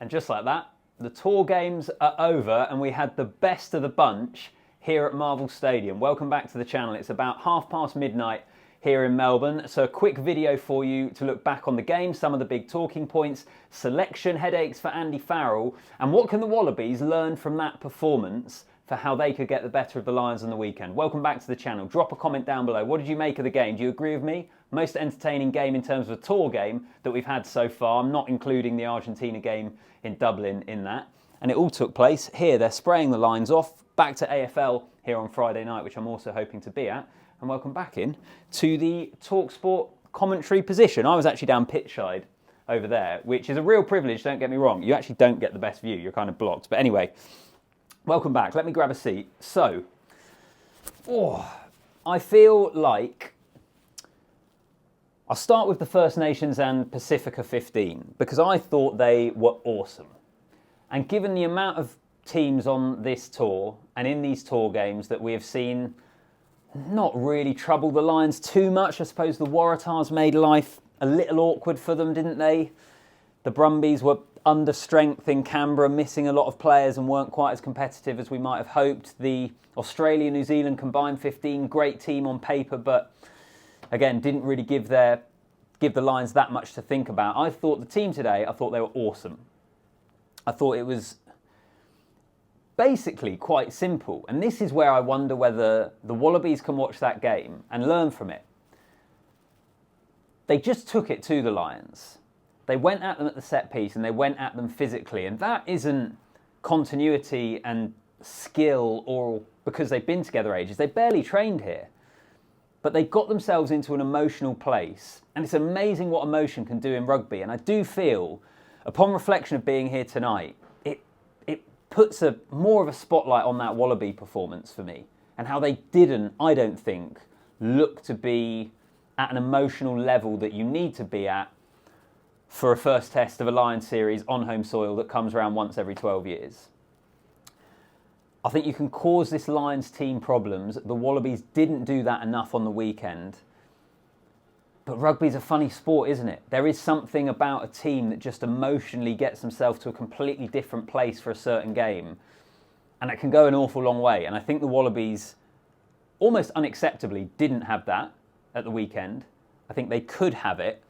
And just like that, the tour games are over and we had the best of the bunch here at Marvel Stadium. Welcome back to the channel. It's about midnight here in Melbourne. So a quick video for you to look back on the game, some of the big talking points, selection headaches for Andy Farrell, and what can the Wallabies learn from that performance for how they could get the better of the Lions on the weekend. Welcome back to the channel. Drop a comment down below. What did you make of the game? Do you agree with me? Most entertaining game in terms of a tour game that we've had so far. I'm not including the Argentina game in Dublin in that. And it all took place here. They're spraying the lines off. Back to AFL here on Friday night, which I'm also hoping to be at. And welcome back in to the TalkSport commentary position. I was actually down pitch side over there, which is a real privilege, don't get me wrong. You actually don't get the best view. You're kind of blocked. But anyway, welcome back. Let me grab a seat. So, I feel like I'll start with the First Nations and Pasifika 15 because I thought they were awesome. And given the amount of teams on this tour and in these tour games that we have seen not really trouble the Lions too much, I suppose the Waratahs made life a little awkward for them, didn't they? The Brumbies were under strength in Canberra, missing a lot of players and weren't quite as competitive as we might have hoped. The Australia-New Zealand combined 15, great team on paper, but again, didn't really give the Lions that much to think about. I thought the team today, I thought they were awesome. I thought it was basically quite simple. And this is where I wonder whether the Wallabies can watch that game and learn from it. They just took it to the Lions. They went at them at the set piece and they went at them physically. And that isn't continuity and skill or because they've been together ages. They barely trained here. But they got themselves into an emotional place. And it's amazing what emotion can do in rugby. And I do feel, upon reflection of being here tonight, it puts more of a spotlight on that Wallaby performance for me. And how they didn't, I don't think, look to be at an emotional level that you need to be at for a first test of a Lions series on home soil that comes around once every 12 years. I think you can cause this Lions team problems. The Wallabies didn't do that enough on the weekend. But rugby's a funny sport, isn't it? There is something about a team that just emotionally gets themselves to a completely different place for a certain game. And it can go an awful long way. And I think the Wallabies, almost unacceptably, didn't have that at the weekend. I think they could have it.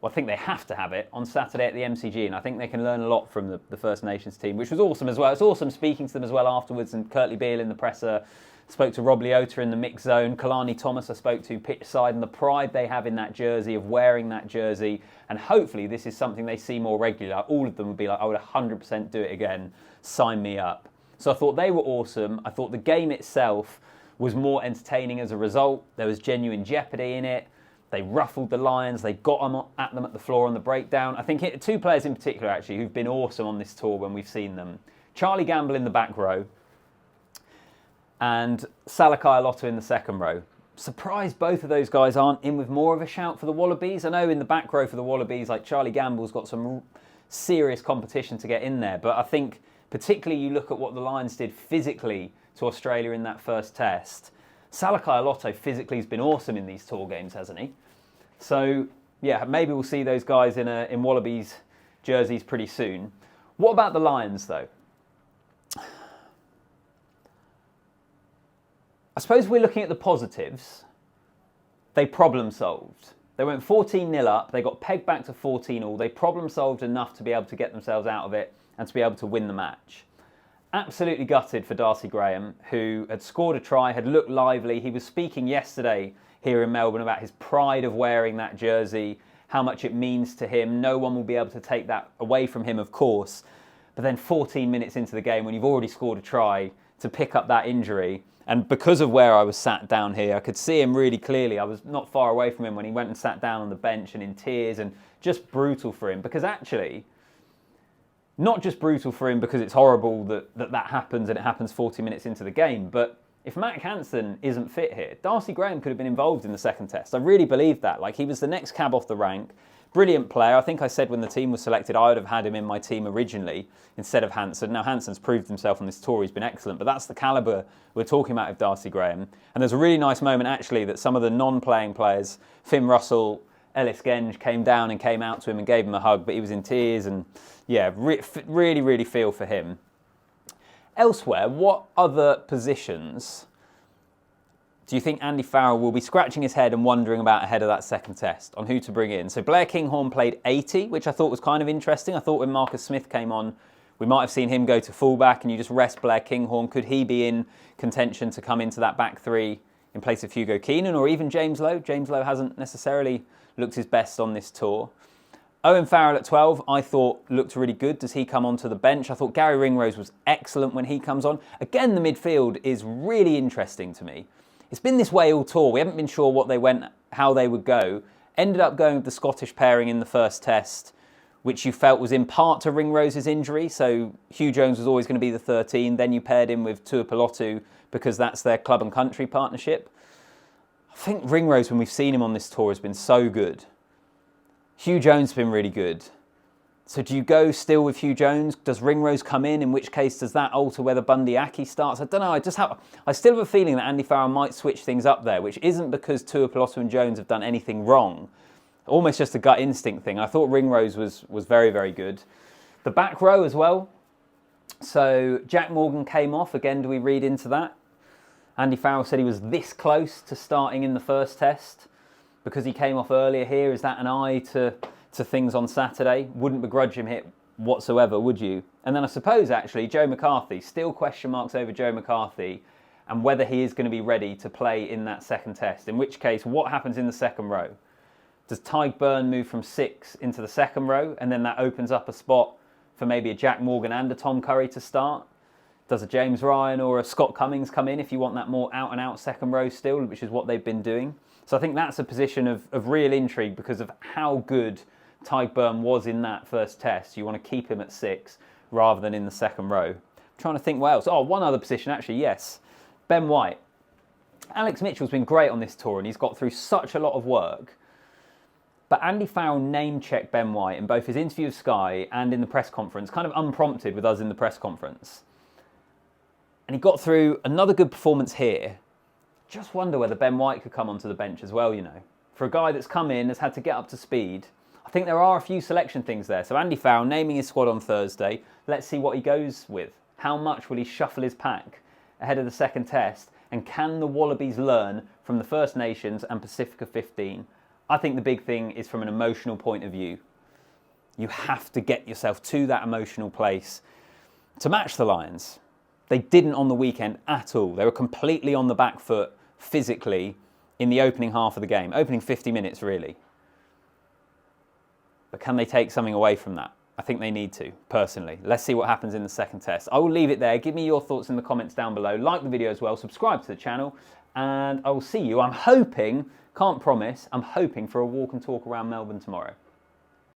Well, I think they have to have it on Saturday at the MCG, and I think they can learn a lot from the First Nations team, which was awesome as well. It's awesome speaking to them as well afterwards, and Curtly Beale in the presser, spoke to Rob Leota in the mix zone, Kalani Thomas I spoke to pitch side, and the pride they have in that jersey, of wearing that jersey, and hopefully this is something they see more regularly. Like, all of them would be like, I would 100% do it again, sign me up. So I thought they were awesome. I thought the game itself was more entertaining as a result. There was genuine jeopardy in it. They ruffled the Lions. They got at them at the floor on the breakdown. I think two players in particular, actually, who've been awesome on this tour when we've seen them. Charlie Gamble in the back row and Salakai Alotto in the second row. Surprised both of those guys aren't in with more of a shout for the Wallabies. I know in the back row for the Wallabies, like Charlie Gamble's got some serious competition to get in there. But I think particularly you look at what the Lions did physically to Australia in that first test. Salakai Alotto physically has been awesome in these tour games, hasn't he? So, yeah, maybe we'll see those guys in Wallabies jerseys pretty soon. What about the Lions, though? I suppose we're looking at the positives. They problem solved. They went 14-0 up. They got pegged back to 14-all. They problem solved enough to be able to get themselves out of it and to be able to win the match. Absolutely gutted for Darcy Graham, who had scored a try, had looked lively. He was speaking yesterday here in Melbourne about his pride of wearing that jersey, how much it means to him. No one will be able to take that away from him, of course. But then 14 minutes into the game, when you've already scored a try, to pick up that injury. And because of where I was sat down here, I could see him really clearly. I was not far away from him when he went and sat down on the bench and in tears, and just brutal for him. Because actually, not just brutal for him because it's horrible that happens and it happens 40 minutes into the game, but if Matt Hansen isn't fit here, Darcy Graham could have been involved in the second test. I really believe that. Like, he was the next cab off the rank. Brilliant player. I think I said when the team was selected, I would have had him in my team originally instead of Hansen. Now, Hansen's proved himself on this tour. He's been excellent, but that's the calibre we're talking about of Darcy Graham. And there's a really nice moment, actually, that some of the non-playing players, Finn Russell Ellis Genge came down and came out to him and gave him a hug, but he was in tears, and yeah, really, really feel for him. Elsewhere, what other positions do you think Andy Farrell will be scratching his head and wondering about ahead of that second test on who to bring in? So Blair Kinghorn played 80, which I thought was kind of interesting. I thought when Marcus Smith came on, we might have seen him go to fullback and you just rest Blair Kinghorn. Could he be in contention to come into that back three in place of Hugo Keenan or even James Lowe? James Lowe hasn't necessarily looked his best on this tour. Owen Farrell at 12, I thought looked really good. Does he come onto the bench? I thought Gary Ringrose was excellent when he comes on. Again, the midfield is really interesting to me. It's been this way all tour. We haven't been sure how they would go. Ended up going with the Scottish pairing in the first test, which you felt was in part to Ringrose's injury. So Hugh Jones was always going to be the 13. Then you paired him with Tuipulotu because that's their club and country partnership. I think Ringrose, when we've seen him on this tour, has been so good. Hugh Jones has been really good. So do you go still with Hugh Jones? Does Ringrose come in which case does that alter whether Bundy Aki starts? I don't know. I still have a feeling that Andy Farrell might switch things up there, which isn't because Tuipulotu and Jones have done anything wrong. Almost just a gut instinct thing. I thought Ringrose was very, very good. The back row as well. So Jack Morgan came off. Again, do we read into that? Andy Farrell said he was this close to starting in the first test because he came off earlier here. Is that an eye to things on Saturday? Wouldn't begrudge him hit whatsoever, would you? And then I suppose actually Joe McCarthy, still question marks over Joe McCarthy and whether he is going to be ready to play in that second test. In which case, what happens in the second row? Does Tyg Byrne move from 6 into the second row and then that opens up a spot for maybe a Jack Morgan and a Tom Curry to start? Does a James Ryan or a Scott Cummings come in if you want that more out-and-out second row still, which is what they've been doing? So I think that's a position of real intrigue because of how good Tyg Byrne was in that first test. You want to keep him at 6 rather than in the second row. I'm trying to think what else. Oh, one other position actually, yes. Ben White. Alex Mitchell's been great on this tour and he's got through such a lot of work. But Andy Farrell name-checked Ben White in both his interview with Sky and in the press conference, kind of unprompted with us in the press conference. And he got through another good performance here. Just wonder whether Ben White could come onto the bench as well, you know. For a guy that's come in, has had to get up to speed, I think there are a few selection things there. So Andy Farrell naming his squad on Thursday. Let's see what he goes with. How much will he shuffle his pack ahead of the second test? And can the Wallabies learn from the First Nations and Pasifika 15? I think the big thing is from an emotional point of view. You have to get yourself to that emotional place to match the Lions. They didn't on the weekend at all. They were completely on the back foot physically in the opening half of the game. Opening 50 minutes, really. But can they take something away from that? I think they need to, personally. Let's see what happens in the second test. I will leave it there. Give me your thoughts in the comments down below. Like the video as well. Subscribe to the channel. And I will see you. I'm hoping, can't promise, I'm hoping for a walk and talk around Melbourne tomorrow.